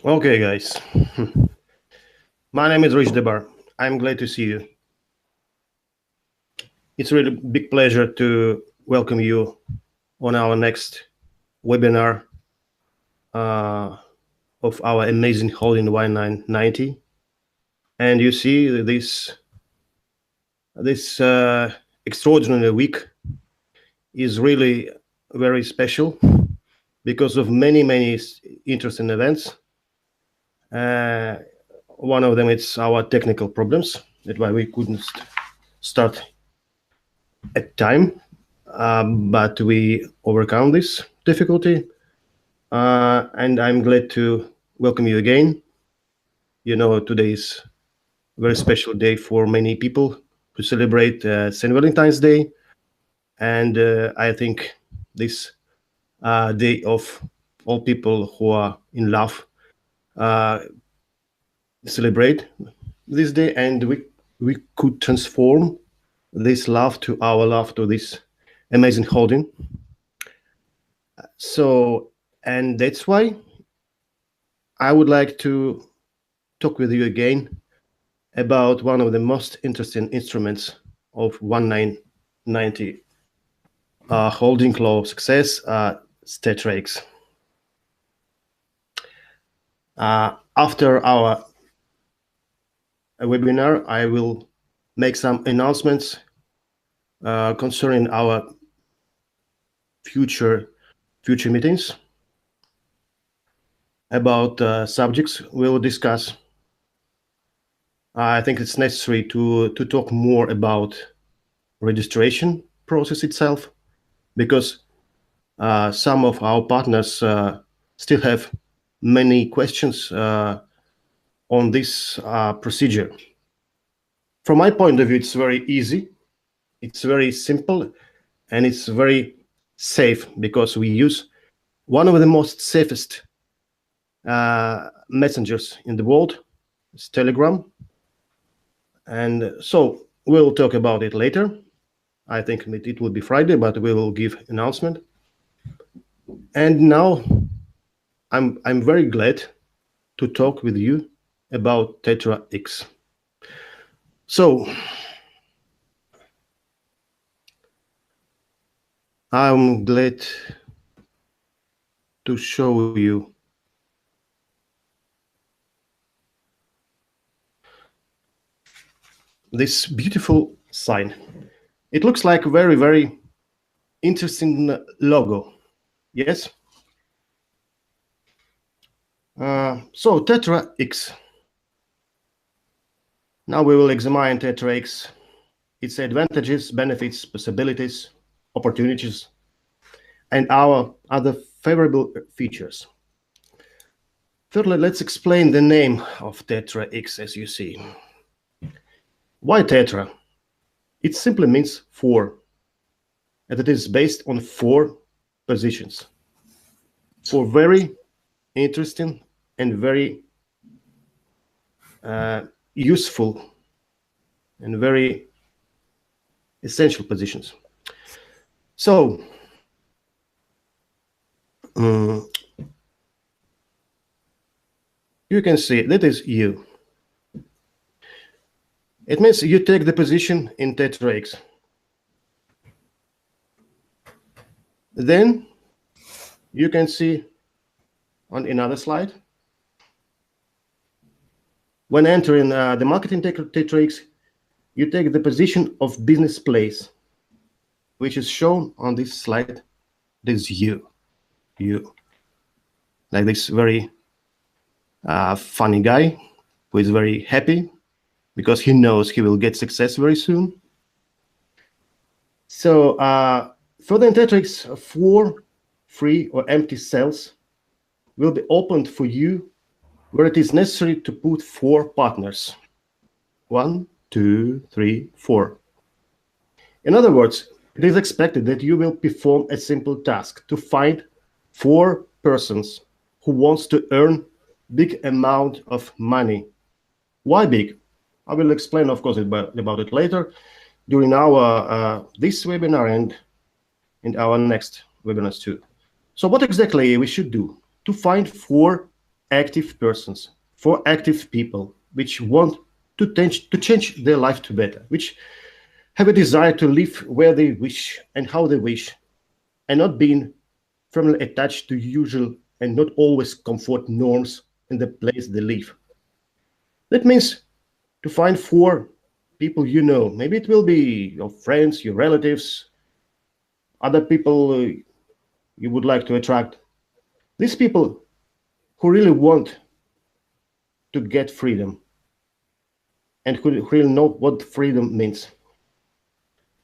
Okay, guys. My name is Rich Debar. I'm glad to see you. It's really big pleasure to welcome you on our next webinar uh, of our amazing holding Y990. And you see this extraordinary week is really very special because of many interesting events. Uh, One of them is our technical problems. That's why we couldn't start at time, but we overcome this difficulty, and I'm glad to welcome you again. You know, today is a very special day for many people who celebrate St. Valentine's Day, and I think this day of all people who are in love uh, celebrate this day, and we could transform this love to our love to this amazing holding. So, and that's why I would like to talk with you again about one of the most interesting instruments of 1990 holding law success, TetraX. After our webinar, I will make some announcements concerning our future meetings about subjects we'll discuss. I think it's necessary to talk more about registration process itself, because some of our partners still have many questions on this procedure. From my point of view, it's very easy, it's very simple, and it's very safe because we use one of the most safest messengers in the world, it's Telegram. And so we'll talk about it later. I think it will be Friday, but we will give announcement. And now I'm very glad to talk with you about TetraX. So I'm glad to show you this beautiful sign. It looks like a very interesting logo. Yes. So TetraX. Now we will examine TetraX, its advantages, benefits, possibilities, opportunities, and our other favorable features. Thirdly, let's explain the name of TetraX, as you see. Why Tetra? It simply means four, and it is based on four positions. Four very interesting and very useful and very essential positions. So, you can see that is you. It means you take the position in TetraX. Then you can see on another slide, when entering the marketing TetraX, you take the position of business place, which is shown on this slide. This is you, like this very funny guy who is very happy because he knows he will get success very soon. So further in TetraX, 4 free or empty cells will be opened for you where it is necessary to put 4 partners. 1, 2, 3, 4. In other words, it is expected that you will perform a simple task to find 4 persons who wants to earn big amount of money. Why big? I will explain, of course, about it later during our this webinar and our next webinars too. So what exactly we should do to find 4 active persons, 4 active people which want to change their life to better, which have a desire to live where they wish and how they wish, and not being firmly attached to usual and not always comfort norms in the place they live. That means to find 4 people you know. Maybe it will be your friends, your relatives, other people you would like to attract. These people who really want to get freedom and who really know what freedom means,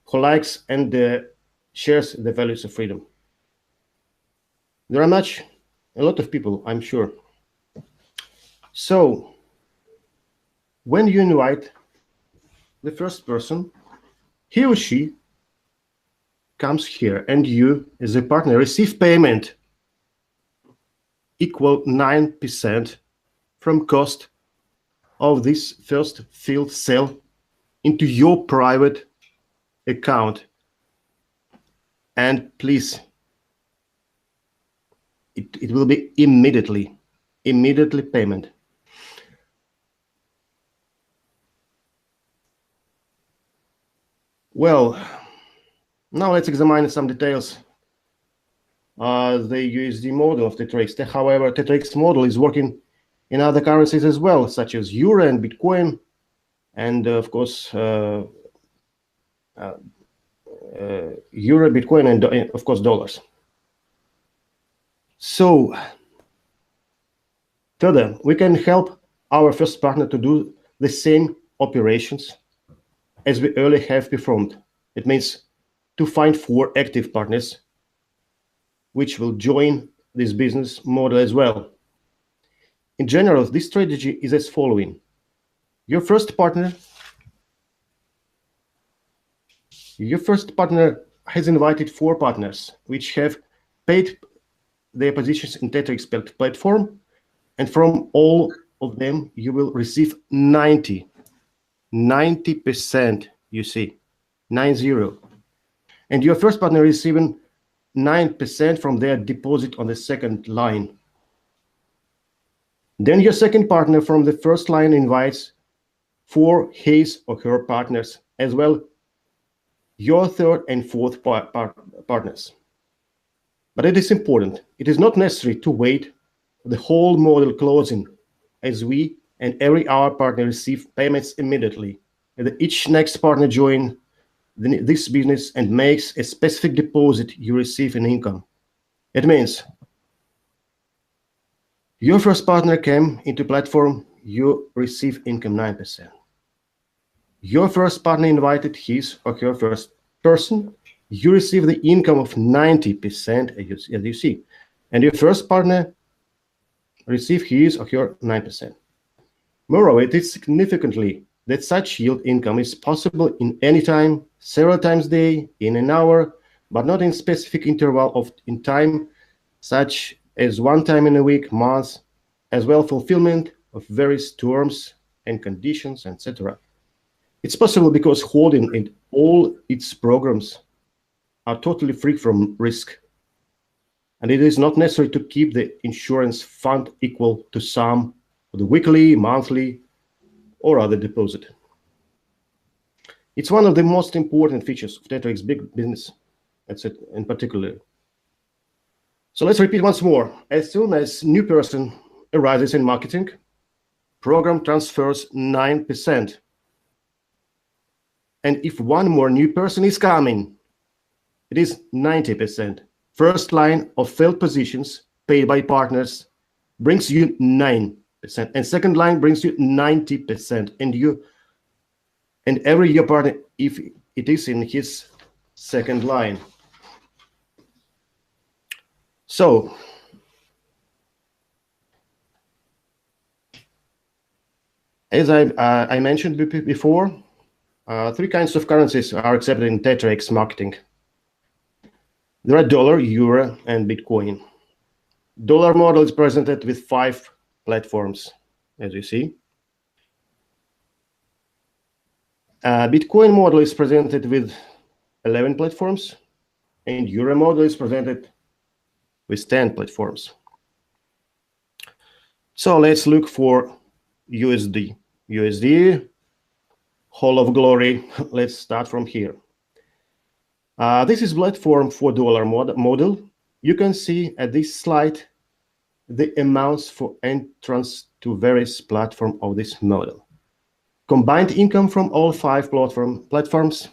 who likes and shares the values of freedom. There are a lot of people, I'm sure. So, when you invite the first person, he or she comes here, and you, as a partner, receive payment equal 9% from cost of this first field sale into your private account. And please, it will be immediately payment. Well, now let's examine some details. The USD model of TetraX. However, TetraX model is working in other currencies as well, such as Euro and Bitcoin, and of course, Euro, Bitcoin, and of course, dollars. So, further, we can help our first partner to do the same operations as we earlier have performed. It means to find 4 active partners which will join this business model as well. In general, this strategy is as following. Your first partner has invited 4 partners which have paid their positions in TetraX platform, and from all of them you will receive 90%, you see, 90. And your first partner receiving 9% from their deposit on the second line. Then your second partner from the first line invites 4 his or her partners, as well your third and fourth partners. But it is important. It is not necessary to wait for the whole model closing, as we and every our partner receive payments immediately. And each next partner joins this business and makes a specific deposit, you receive an income. It means your first partner came into platform, you receive income 9%. Your first partner invited his or her first person, you receive the income of 90%, as you see. And your first partner receive his or her 9%. Moreover, it is significantly that such yield income is possible in any time, several times a day, in an hour, but not in specific interval in time, such as one time in a week, month, as well fulfillment of various terms and conditions, etc. It's possible because holding in all its programs are totally free from risk, and it is not necessary to keep the insurance fund equal to sum of the weekly, monthly, or other deposit. It's one of the most important features of TetraX big business, that's it in particular. So let's repeat once more. As soon as new person arises in marketing, program transfers 9%. And if one more new person is coming, it is 90%. First line of failed positions paid by partners brings you 9%, and second line brings you 90%, and every year partner if it is in his second line. So as I mentioned before, 3 kinds of currencies are accepted in TetraX marketing. There are dollar, euro, and Bitcoin. Dollar model is presented with 5 platforms, as you see. Bitcoin model is presented with 11 platforms, and euro model is presented with 10 platforms. So let's look for USD. USD, Hall of Glory. Let's start from here. This is platform $4 model. You can see at this slide the amounts for entrance to various platforms of this model. Combined income from all 5 platforms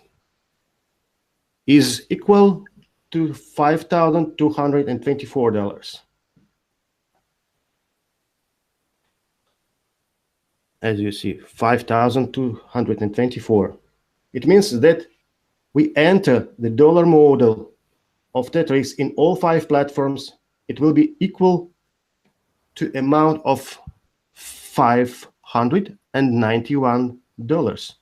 is equal to $5,224. As you see, 5,224. It means that we enter the dollar model of TetraX in all 5 platforms. It will be equal to amount of $591.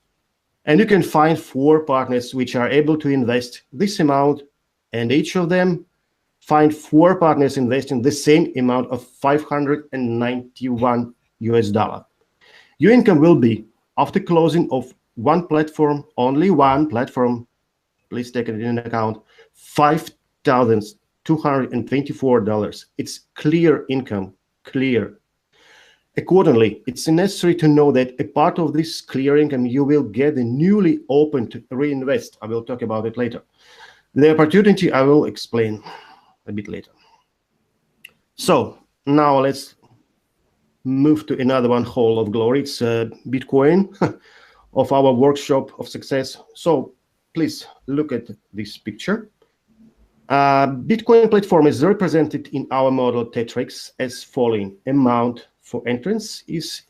And you can find 4 partners which are able to invest this amount, and each of them find 4 partners investing the same amount of $591 US. Your income will be, after closing of one platform, only one platform, please take it into account, $5,224. It's clear income, clear. Accordingly, it's necessary to know that a part of this clear income you will get the newly opened to reinvest. I will talk about it later. The opportunity I will explain a bit later. So now let's move to another one, Hall of Glory. It's Bitcoin of our workshop of success. So please look at this picture. Bitcoin platform is represented in our model TetraX as following. Amount for entrance is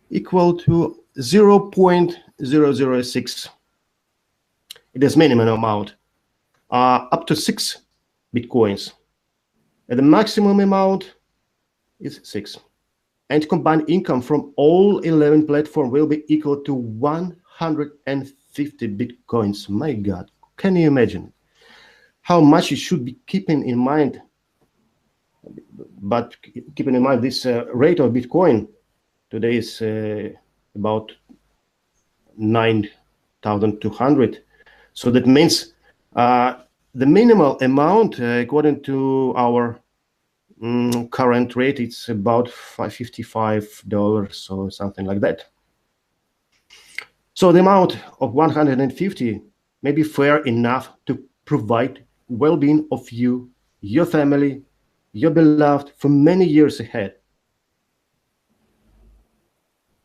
equal to 0.006. It is minimum amount, up to 6 Bitcoins. And the maximum amount is 6. And combined income from all 11 platforms will be equal to 150 Bitcoins. My God, can you imagine how much you should be keeping in mind? But keeping in mind this rate of Bitcoin today is about 9,200. So that means the minimal amount, according to our current rate, it's about $55 or something like that. So the amount of 150 may be fair enough to provide well-being of you, your family, your beloved for many years ahead.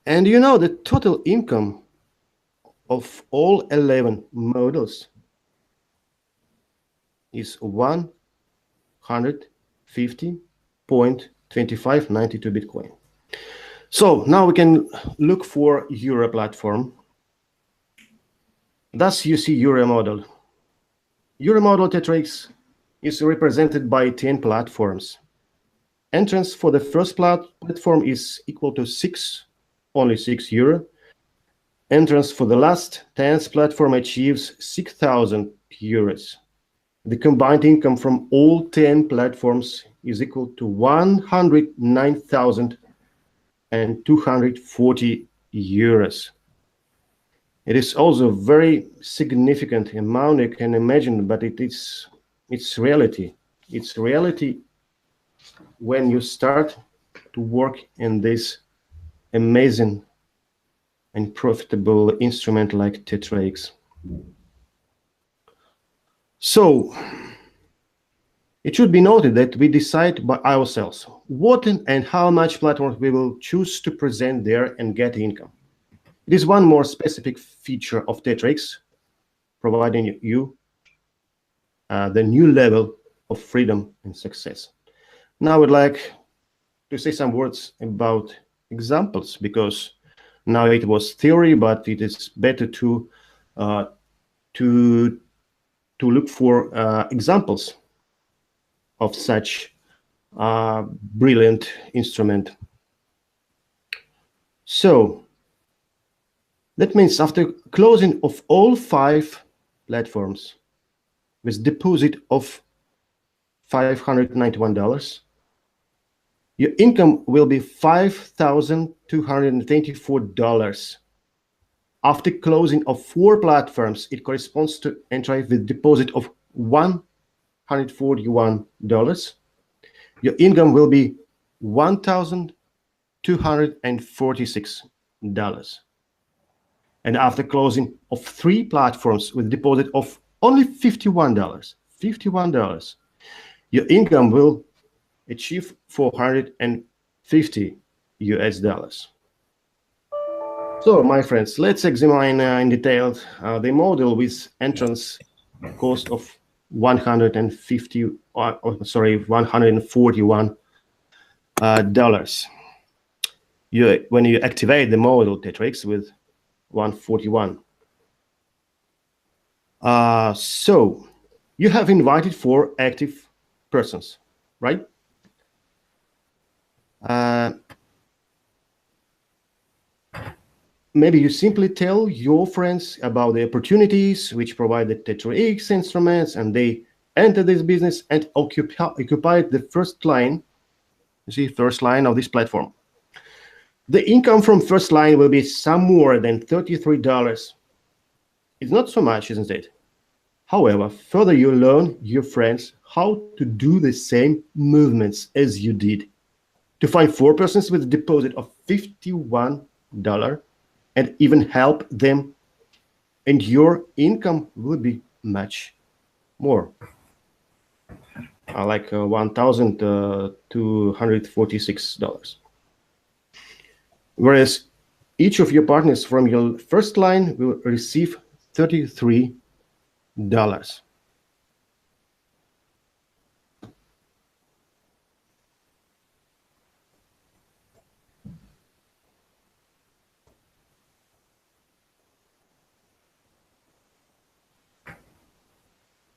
And you know the total income of all 11 models is 150.2592 Bitcoin. So now we can look for Euro platform. Thus you see Euro model. Euro model TetraX is represented by 10 platforms. Entrance for the first platform is equal to only 6 euro. Entrance for the last 10th platform achieves 6,000 euros. The combined income from all 10 platforms is equal to 109,240 euros. It is also a very significant amount, you can imagine, but it's reality. It's reality when you start to work in this amazing and profitable instrument like TetraX. So it should be noted that we decide by ourselves what and how much platforms we will choose to present there and get income. It is one more specific feature of TetraX, providing you the new level of freedom and success. Now I would like to say some words about examples, because now it was theory, but it is better to look for examples of such brilliant instrument. So that means after closing of all 5 platforms with deposit of $591, your income will be $5,224. After closing of 4 platforms, it corresponds to entry with deposit of $141. Your income will be $1,000 $246. And after closing of 3 platforms with a deposit of only $51, your income will achieve 450 US dollars. So, my friends, let's examine in detail the model with entrance cost of 141 dollars. When you activate the model TetraX with 141. So you have invited 4 active persons, right? Maybe you simply tell your friends about the opportunities which provide the TetraX instruments, and they enter this business and occupy the first line. You see, first line of this platform. The income from first line will be some more than $33. It's not so much, isn't it? However, further you learn your friends how to do the same movements as you did. To find 4 persons with a deposit of $51 and even help them, and your income will be much more. Like $1,246. Whereas each of your partners from your first line will receive $33.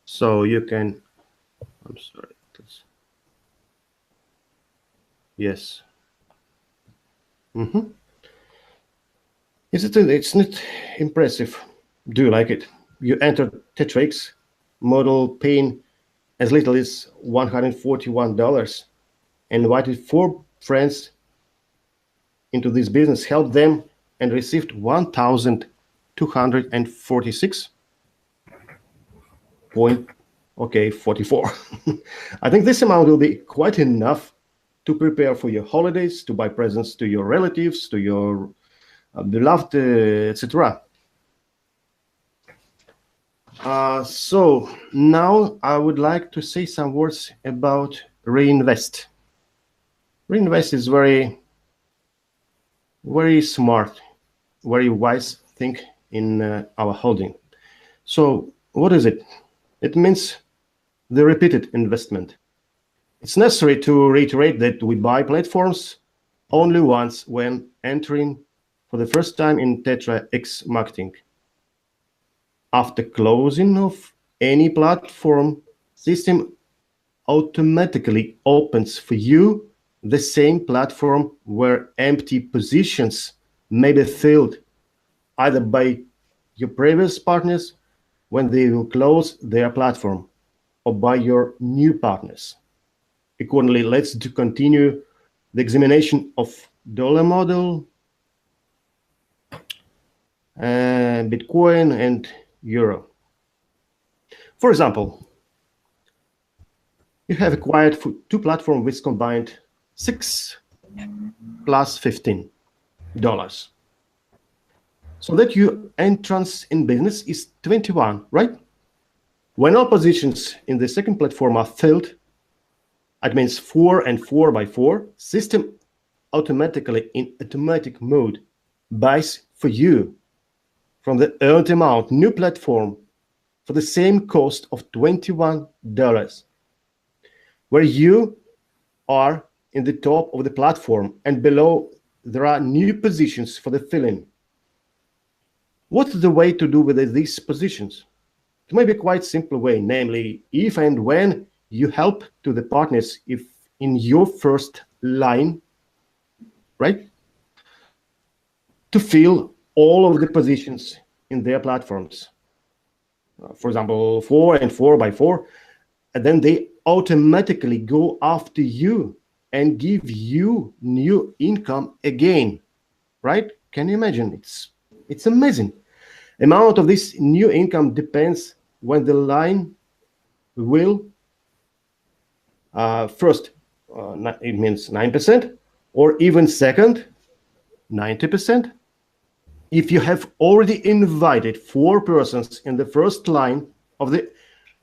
So you can, I'm sorry, yes. It's not impressive. Do you like it? You enter TetraX model paying as little as $141 and invited 4 friends into this business, helped them, and received 1,246 44. I think this amount will be quite enough to prepare for your holidays, to buy presents to your relatives, to your beloved, etc. So now I would like to say some words about reinvest. Reinvest is very smart, very wise thing in our holding. So what is it? It means the repeated investment. It's necessary to reiterate that we buy platforms only once when entering for the first time in TetraX marketing. After closing of any platform, system automatically opens for you the same platform where empty positions may be filled either by your previous partners when they will close their platform or by your new partners. Accordingly, let's continue the examination of dollar model, Bitcoin, and Euro. For example, you have acquired 2 platforms with combined $6 plus $15. So that your entrance in business is 21, right? When all positions in the second platform are filled, it means 4 and 4 by 4, system automatically in automatic mode buys for you from the earned amount new platform for the same cost of $21, where you are in the top of the platform and below there are new positions for the filling. What's the way to do with these positions? It may be quite simple way, namely, if and when you help to the partners if in your first line, right, to fill all of the positions in their platforms. For example, 4 and 4 by 4, and then they automatically go after you and give you new income again, right? Can you imagine? It's amazing. Amount of this new income depends when the line will first it means 9%, or even second, 90%. If you have already invited 4 persons in the first line of the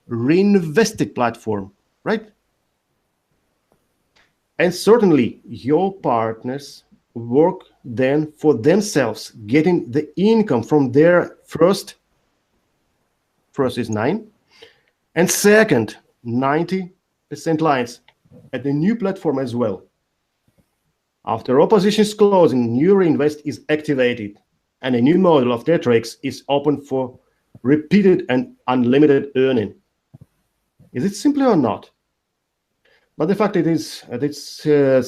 reinvested platform, right? And certainly your partners work then for themselves, getting the income from their first is 9, and second, 90% lines at the new platform as well. After all positions closing, new reinvest is activated, and a new model of TetraX is open for repeated and unlimited earning. Is it simple or not? But the fact it's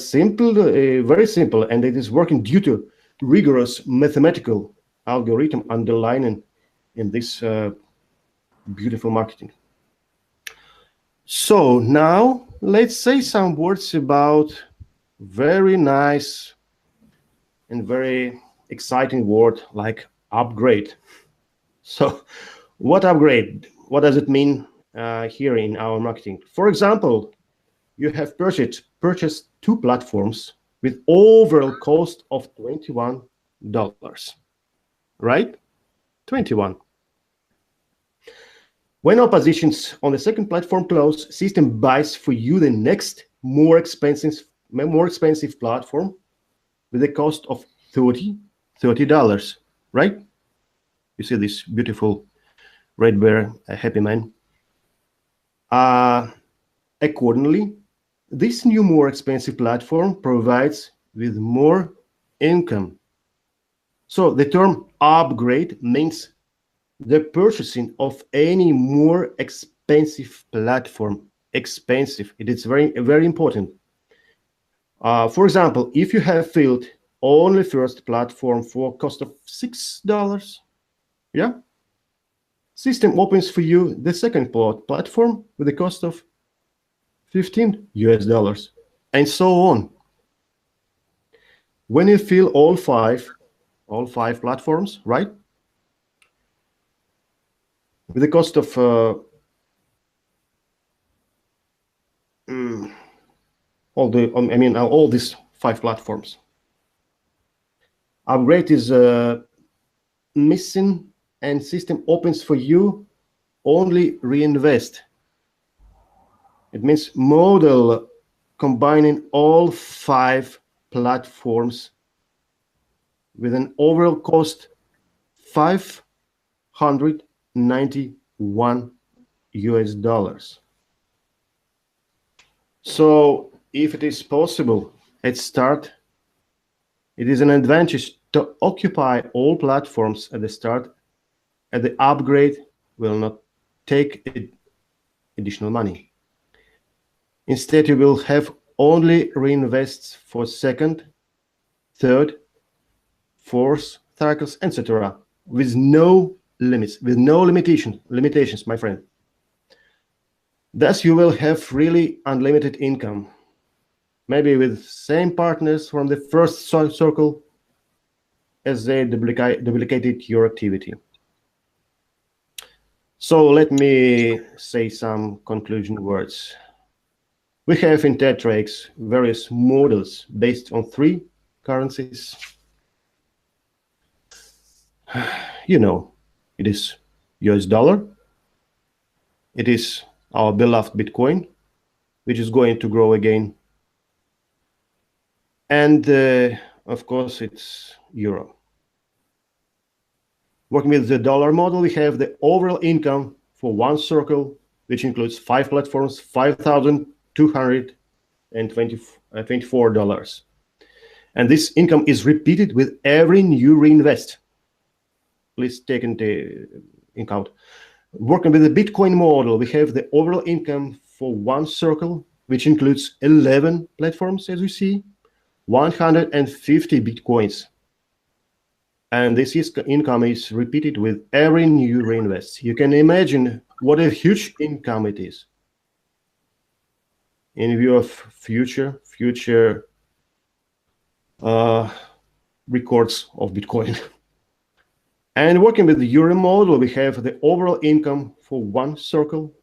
simple, very simple, and it is working due to rigorous mathematical algorithm underlining in this beautiful marketing. So now let's say some words about very nice and very exciting word like upgrade. So what upgrade? What does it mean here in our marketing? For example, you have purchased 2 platforms with overall cost of $21, right? 21. When all positions on the second platform close, system buys for you the next more expensive platform with a cost of $30, right? You see this beautiful red bear, a happy man. Accordingly, this new more expensive platform provides with more income. So the term upgrade means the purchasing of any more expensive platform. Expensive. It is very, very important. For example, if you have filled only first platform for cost of $6, yeah, system opens for you the second platform with the cost of $15, and so on. When you fill all five platforms, right, with the cost of all these 5 platforms, upgrade is missing, and system opens for you only reinvest. It means model combining all 5 platforms with an overall cost $591. So if it is possible at start, it is an advantage to occupy all platforms at the start, and the upgrade will not take additional money. Instead, you will have only reinvests for second, third, fourth cycles, etc., with no limits, with no limitations, my friend. Thus, you will have really unlimited income, maybe with same partners from the first circle as they duplicated your activity. So let me say some conclusion words. We have in TetraX various models based on 3 currencies. You know, it is US dollar, it is our beloved Bitcoin, which is going to grow again, and of course it's euro. Working with the dollar model, we have the overall income for one circle, which includes 5 platforms, $5,224. And this income is repeated with every new reinvest. Please take into account. Working with the Bitcoin model, we have the overall income for one circle, which includes 11 platforms, as you see, 150 Bitcoins. And this income is repeated with every new reinvest. You can imagine what a huge income it is in view of future records of Bitcoin. And working with the euro model, we have the overall income for one circle,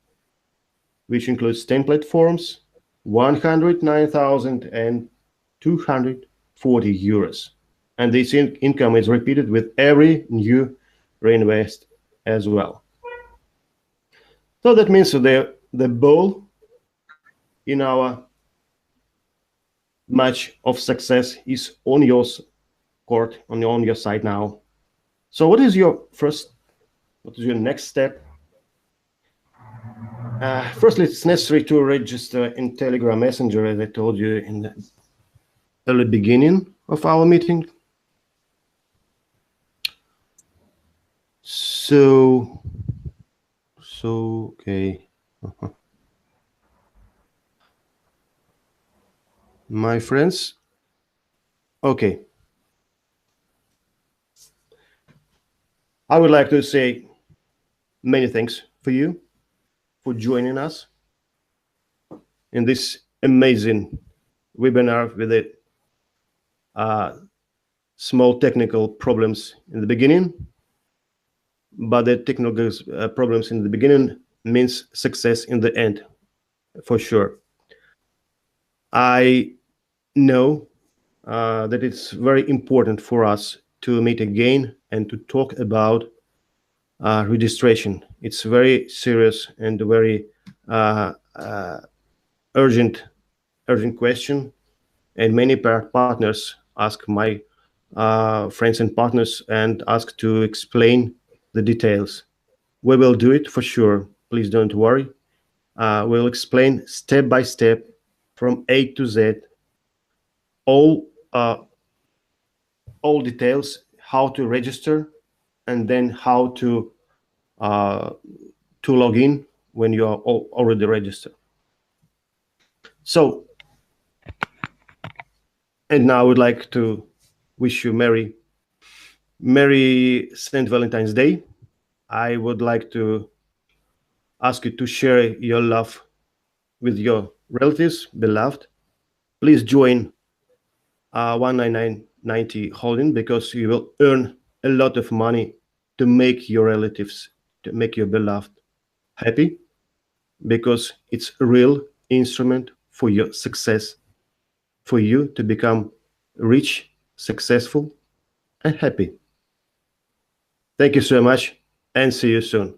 which includes 10 platforms, $109,200. €40. And this income is repeated with every new reinvest as well. So that means the ball in our match of success is on your court, on your side now. So what is your next step? Firstly, it's necessary to register in Telegram Messenger, as I told you in the early beginning of our meeting. So okay. My friends, okay. I would like to say many thanks for you for joining us in this amazing webinar with the small technical problems in the beginning, but the technical problems in the beginning means success in the end, for sure. I know that it's very important for us to meet again and to talk about registration. It's very serious and very urgent question, and many partners ask my friends and partners and ask to explain the details. We will do it for sure. Please don't worry. We'll explain step by step from A to Z uh, all details, how to register, and then how uh, to log in when you are already registered. So, and now I would like to wish you Merry St. Valentine's Day. I would like to ask you to share your love with your relatives, beloved. Please join 19990 holding, because you will earn a lot of money to make your relatives, to make your beloved happy, because it's a real instrument for your success, for you to become rich, successful, and happy. Thank you so much, and see you soon.